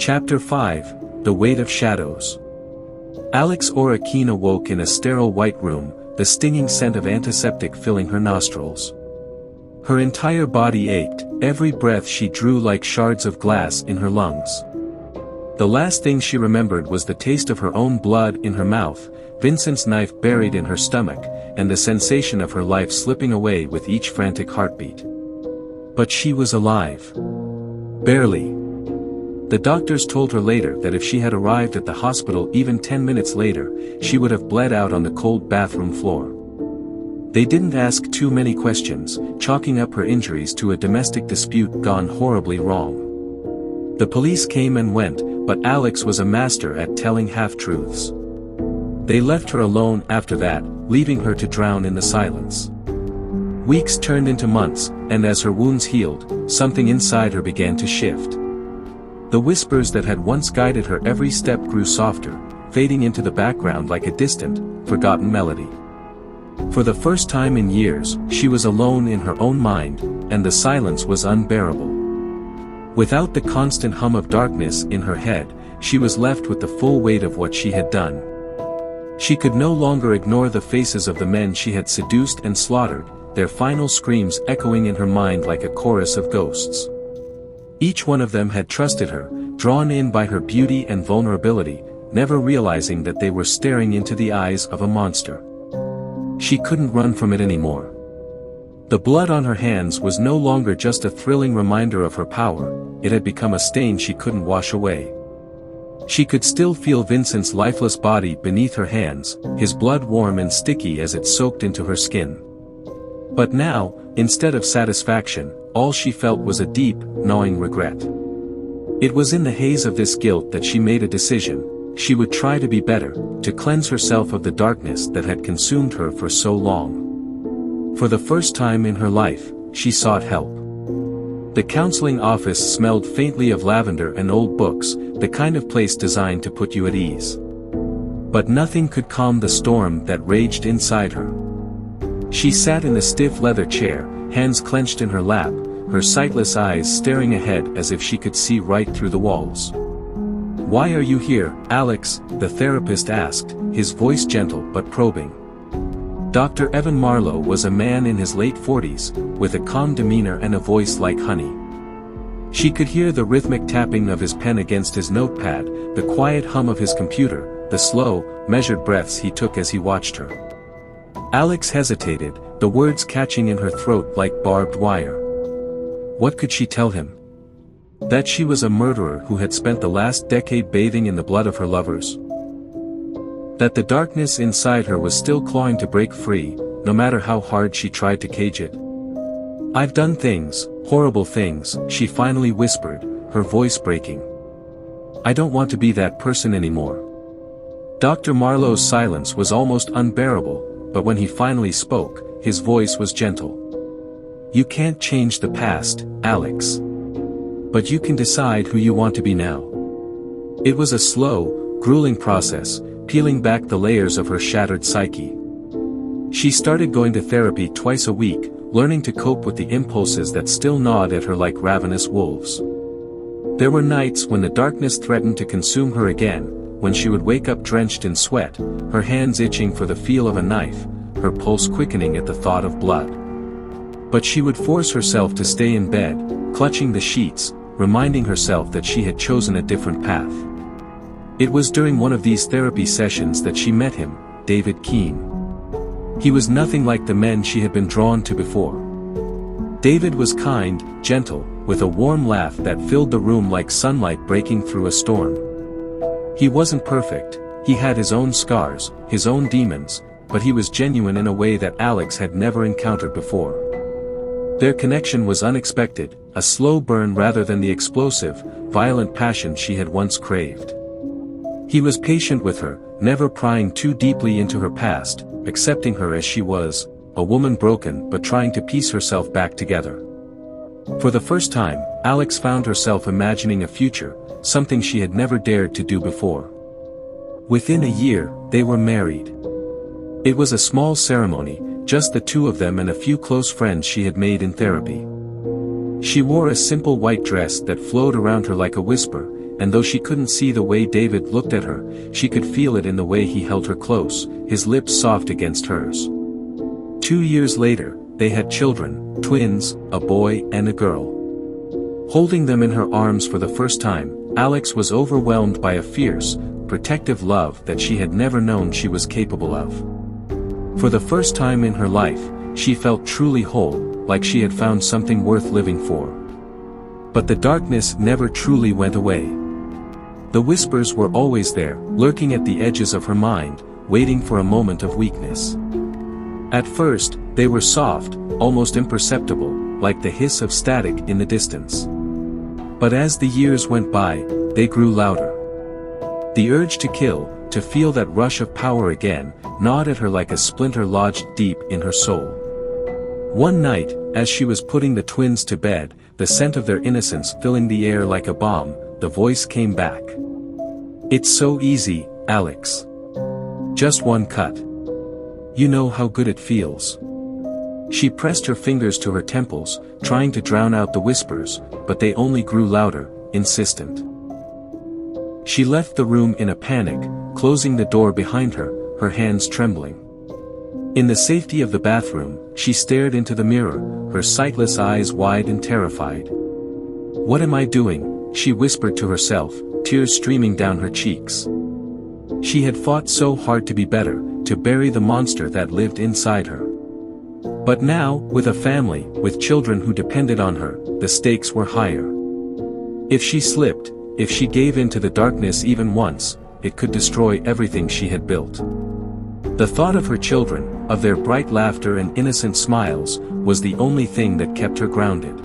Chapter 5, The Weight of Shadows. Alex Ora Keene awoke in a sterile white room, the stinging scent of antiseptic filling her nostrils. Her entire body ached, every breath she drew like shards of glass in her lungs. The last thing she remembered was the taste of her own blood in her mouth, Vincent's knife buried in her stomach, and the sensation of her life slipping away with each frantic heartbeat. But she was alive. Barely. The doctors told her later that if she had arrived at the hospital even 10 minutes later, she would have bled out on the cold bathroom floor. They didn't ask too many questions, chalking up her injuries to a domestic dispute gone horribly wrong. The police came and went, but Alex was a master at telling half-truths. They left her alone after that, leaving her to drown in the silence. Weeks turned into months, and as her wounds healed, something inside her began to shift. The whispers that had once guided her every step grew softer, fading into the background like a distant, forgotten melody. For the first time in years, she was alone in her own mind, and the silence was unbearable. Without the constant hum of darkness in her head, she was left with the full weight of what she had done. She could no longer ignore the faces of the men she had seduced and slaughtered, their final screams echoing in her mind like a chorus of ghosts. Each one of them had trusted her, drawn in by her beauty and vulnerability, never realizing that they were staring into the eyes of a monster. She couldn't run from it anymore. The blood on her hands was no longer just a thrilling reminder of her power, it had become a stain she couldn't wash away. She could still feel Vincent's lifeless body beneath her hands, his blood warm and sticky as it soaked into her skin. But now, instead of satisfaction, all she felt was a deep, gnawing regret. It was in the haze of this guilt that she made a decision: she would try to be better, to cleanse herself of the darkness that had consumed her for so long. For the first time in her life, she sought help. The counseling office smelled faintly of lavender and old books, the kind of place designed to put you at ease. But nothing could calm the storm that raged inside her. She sat in the stiff leather chair, hands clenched in her lap, her sightless eyes staring ahead as if she could see right through the walls. "Why are you here, Alex?" the therapist asked, his voice gentle but probing. Dr. Evan Marlowe was a man in his late 40s, with a calm demeanor and a voice like honey. She could hear the rhythmic tapping of his pen against his notepad, the quiet hum of his computer, the slow, measured breaths he took as he watched her. Alex hesitated, the words catching in her throat like barbed wire. What could she tell him? That she was a murderer who had spent the last decade bathing in the blood of her lovers? That the darkness inside her was still clawing to break free, no matter how hard she tried to cage it? "I've done things, horrible things," she finally whispered, her voice breaking. "I don't want to be that person anymore." Dr. Marlowe's silence was almost unbearable, but when he finally spoke, his voice was gentle. "You can't change the past, Alex. But you can decide who you want to be now." It was a slow, grueling process, peeling back the layers of her shattered psyche. She started going to therapy twice a week, learning to cope with the impulses that still gnawed at her like ravenous wolves. There were nights when the darkness threatened to consume her again, when she would wake up drenched in sweat, her hands itching for the feel of a knife, her pulse quickening at the thought of blood. But she would force herself to stay in bed, clutching the sheets, reminding herself that she had chosen a different path. It was during one of these therapy sessions that she met him, David Keene. He was nothing like the men she had been drawn to before. David was kind, gentle, with a warm laugh that filled the room like sunlight breaking through a storm. He wasn't perfect, he had his own scars, his own demons, but he was genuine in a way that Alex had never encountered before. Their connection was unexpected, a slow burn rather than the explosive, violent passion she had once craved. He was patient with her, never prying too deeply into her past, accepting her as she was, a woman broken but trying to piece herself back together. For the first time, Alex found herself imagining a future, something she had never dared to do before. Within a year, they were married. It was a small ceremony, just the two of them and a few close friends she had made in therapy. She wore a simple white dress that flowed around her like a whisper, and though she couldn't see the way David looked at her, she could feel it in the way he held her close, his lips soft against hers. 2 years later, they had children, twins, a boy and a girl. Holding them in her arms for the first time, Alex was overwhelmed by a fierce, protective love that she had never known she was capable of. For the first time in her life, she felt truly whole, like she had found something worth living for. But the darkness never truly went away. The whispers were always there, lurking at the edges of her mind, waiting for a moment of weakness. At first, they were soft, almost imperceptible, like the hiss of static in the distance. But as the years went by, they grew louder. The urge to kill, to feel that rush of power again, gnawed at her like a splinter lodged deep in her soul. One night, as she was putting the twins to bed, the scent of their innocence filling the air like a bomb, the voice came back. "It's so easy, Alex. Just one cut. You know how good it feels." She pressed her fingers to her temples, trying to drown out the whispers, but they only grew louder, insistent. She left the room in a panic, closing the door behind her, her hands trembling. In the safety of the bathroom, she stared into the mirror, her sightless eyes wide and terrified. "What am I doing?" she whispered to herself, tears streaming down her cheeks. She had fought so hard to be better, to bury the monster that lived inside her. But now, with a family, with children who depended on her, the stakes were higher. If she slipped, if she gave in to the darkness even once, it could destroy everything she had built. The thought of her children, of their bright laughter and innocent smiles, was the only thing that kept her grounded.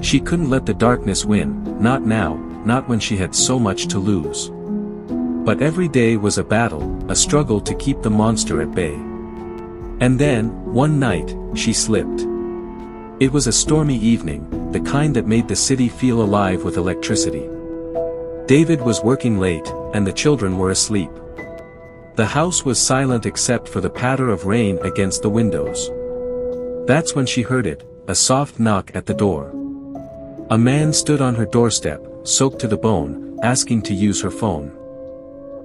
She couldn't let the darkness win, not now, not when she had so much to lose. But every day was a battle, a struggle to keep the monster at bay. And then, one night, she slipped. It was a stormy evening, the kind that made the city feel alive with electricity. David was working late, and the children were asleep. The house was silent except for the patter of rain against the windows. That's when she heard it, a soft knock at the door. A man stood on her doorstep, soaked to the bone, asking to use her phone.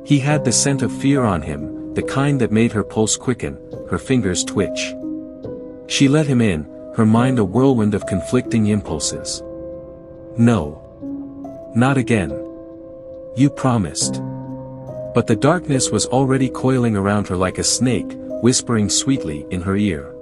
He had the scent of fear on him, the kind that made her pulse quicken, her fingers twitch. She let him in, her mind a whirlwind of conflicting impulses. "No. Not again. You promised." But the darkness was already coiling around her like a snake, whispering sweetly in her ear.